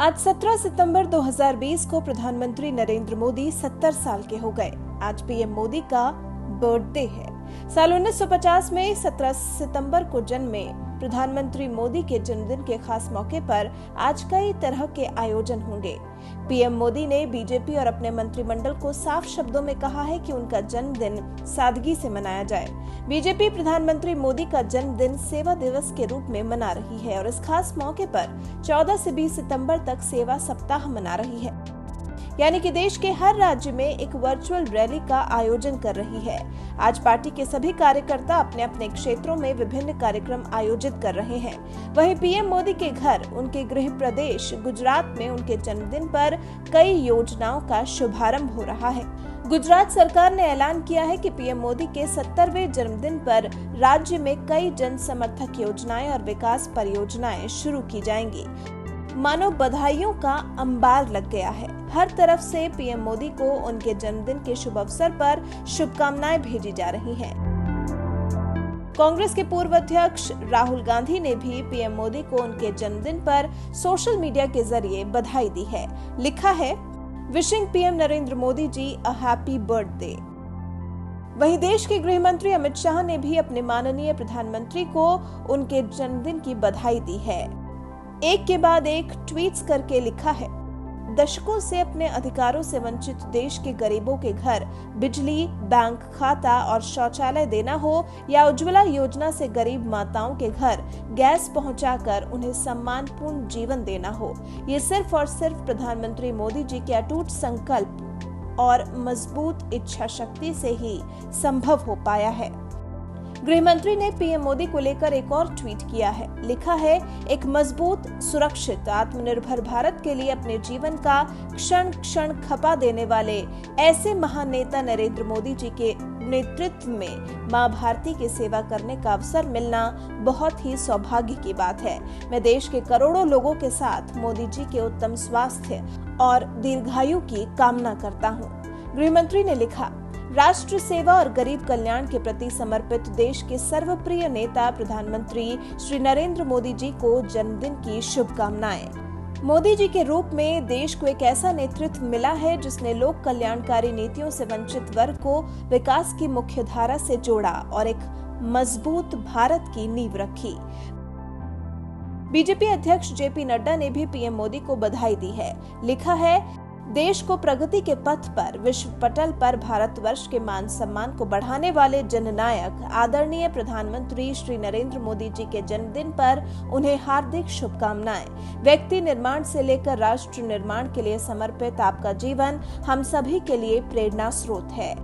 आज 17 सितंबर 2020 को प्रधानमंत्री नरेंद्र मोदी 70 साल के हो गए। आज पीएम मोदी का बर्थडे है। साल 1950 में 17 सितंबर को जन्मे प्रधानमंत्री मोदी के जन्मदिन के खास मौके पर आज कई तरह के आयोजन होंगे। पीएम मोदी ने बीजेपी और अपने मंत्रिमंडल को साफ शब्दों में कहा है कि उनका जन्मदिन सादगी से मनाया जाए। बीजेपी प्रधानमंत्री मोदी का जन्मदिन सेवा दिवस के रूप में मना रही है और इस खास मौके पर 14 से 20 सितंबर तक सेवा सप्ताह मना रही है, यानी कि देश के हर राज्य में एक वर्चुअल रैली का आयोजन कर रही है। आज पार्टी के सभी कार्यकर्ता अपने अपने क्षेत्रों में विभिन्न कार्यक्रम आयोजित कर रहे हैं। वहीं पीएम मोदी के घर, उनके गृह प्रदेश गुजरात में उनके जन्मदिन पर कई योजनाओं का शुभारंभ हो रहा है। गुजरात सरकार ने ऐलान किया है कि पीएम मोदी के 70वें जन्मदिन पर राज्य में कई जन समर्थक योजनाएं और विकास परियोजनाएं शुरू की जाएंगी। मानो बधाइयों का अंबार लग गया है। हर तरफ से पीएम मोदी को उनके जन्मदिन के शुभ अवसर पर शुभकामनाएं भेजी जा रही हैं। कांग्रेस के पूर्व अध्यक्ष राहुल गांधी ने भी पीएम मोदी को उनके जन्मदिन पर सोशल मीडिया के जरिए बधाई दी है। लिखा है, wishing PM Narendra Modi ji a happy birthday. वहीं देश के गृह मंत्री अमित शाह ने भी अपने माननीय प्रधानमंत्री को उनके जन्मदिन की बधाई दी है। एक के बाद एक ट्वीट्स करके लिखा है, दशकों से अपने अधिकारों से वंचित देश के गरीबों के घर बिजली, बैंक खाता और शौचालय देना हो या उज्ज्वला योजना से गरीब माताओं के घर गैस पहुंचाकर उन्हें सम्मानपूर्ण जीवन देना हो, ये सिर्फ और सिर्फ प्रधानमंत्री मोदी जी के अटूट संकल्प और मजबूत इच्छा शक्ति से ही संभव हो पाया है। गृह मंत्री ने पीएम मोदी को लेकर एक और ट्वीट किया है। लिखा है, एक मजबूत, सुरक्षित, आत्मनिर्भर भारत के लिए अपने जीवन का क्षण क्षण खपा देने वाले ऐसे महान नेता नरेंद्र मोदी जी के नेतृत्व में मां भारती की सेवा करने का अवसर मिलना बहुत ही सौभाग्य की बात है। मैं देश के करोड़ों लोगों के साथ मोदी जी के उत्तम स्वास्थ्य और दीर्घायु की कामना करता हूँ। गृह मंत्री ने लिखा, राष्ट्र सेवा और गरीब कल्याण के प्रति समर्पित देश के सर्वप्रिय नेता प्रधानमंत्री श्री नरेंद्र मोदी जी को जन्मदिन की शुभकामनाएं। मोदी जी के रूप में देश को एक ऐसा नेतृत्व मिला है जिसने लोक कल्याणकारी नीतियों से वंचित वर्ग को विकास की मुख्य धारा से जोड़ा और एक मजबूत भारत की नींव रखी। बीजेपी अध्यक्ष जेपी नड्डा ने भी पीएम मोदी को बधाई दी है। लिखा है, देश को प्रगति के पथ पर विश्व पटल पर भारतवर्ष के मान सम्मान को बढ़ाने वाले जननायक आदरणीय प्रधानमंत्री श्री नरेंद्र मोदी जी के जन्मदिन पर उन्हें हार्दिक शुभकामनाएं। व्यक्ति निर्माण से लेकर राष्ट्र निर्माण के लिए समर्पित आपका जीवन हम सभी के लिए प्रेरणा स्रोत है।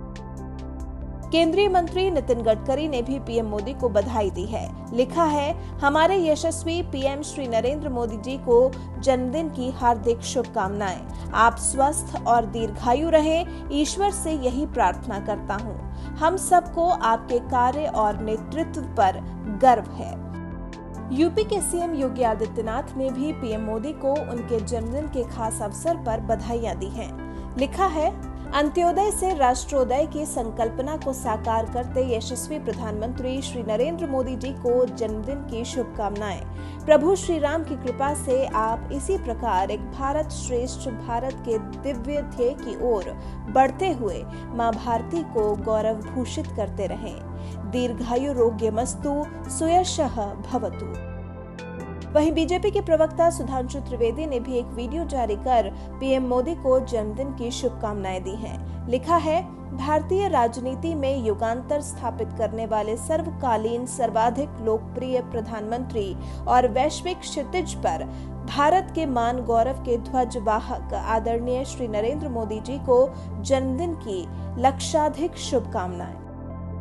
केंद्रीय मंत्री नितिन गडकरी ने भी पीएम मोदी को बधाई दी है। लिखा है, हमारे यशस्वी पीएम श्री नरेंद्र मोदी जी को जन्मदिन की हार्दिक शुभकामनाएं। आप स्वस्थ और दीर्घायु रहें, ईश्वर से यही प्रार्थना करता हूं। हम सबको आपके कार्य और नेतृत्व पर गर्व है। यूपी के सीएम योगी आदित्यनाथ ने भी पीएम मोदी को उनके जन्मदिन के खास अवसर पर बधाइयां दी हैं। लिखा है, अंत्योदय से राष्ट्रोदय की संकल्पना को साकार करते यशस्वी प्रधानमंत्री श्री नरेंद्र मोदी जी को जन्मदिन की शुभकामनाएं। प्रभु श्री राम की कृपा से आप इसी प्रकार एक भारत श्रेष्ठ भारत के दिव्य ध्येय की ओर बढ़ते हुए मां भारती को गौरव भूषित करते रहें। दीर्घायुरोग्यमस्तु सुयशः भवतु। वहीं बीजेपी के प्रवक्ता सुधांशु त्रिवेदी ने भी एक वीडियो जारी कर पीएम मोदी को जन्मदिन की शुभकामनाएं दी हैं। लिखा है, भारतीय राजनीति में युगांतर स्थापित करने वाले सर्वकालीन सर्वाधिक लोकप्रिय प्रधानमंत्री और वैश्विक क्षितिज पर भारत के मान गौरव के ध्वजवाहक आदरणीय श्री नरेंद्र मोदी जी को जन्मदिन की लक्षाधिक शुभकामनाएं।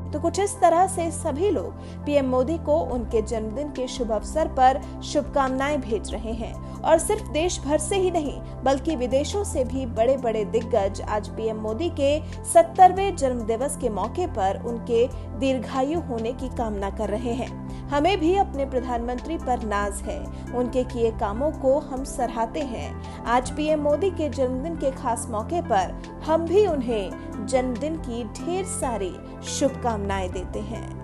तो कुछ इस तरह से सभी लोग पीएम मोदी को उनके जन्मदिन के शुभ अवसर पर शुभकामनाएं भेज रहे हैं और सिर्फ देश भर से ही नहीं बल्कि विदेशों से भी बड़े बड़े दिग्गज आज पीएम मोदी के 70वें जन्म दिवस के मौके पर उनके दीर्घायु होने की कामना कर रहे हैं। हमें भी अपने प्रधानमंत्री पर नाज है, उनके किए कामों को हम सराहते हैं। आज पीएम मोदी के जन्मदिन के खास मौके पर हम भी उन्हें जन्मदिन की ढेर सारी शुभकामनाएं देते हैं।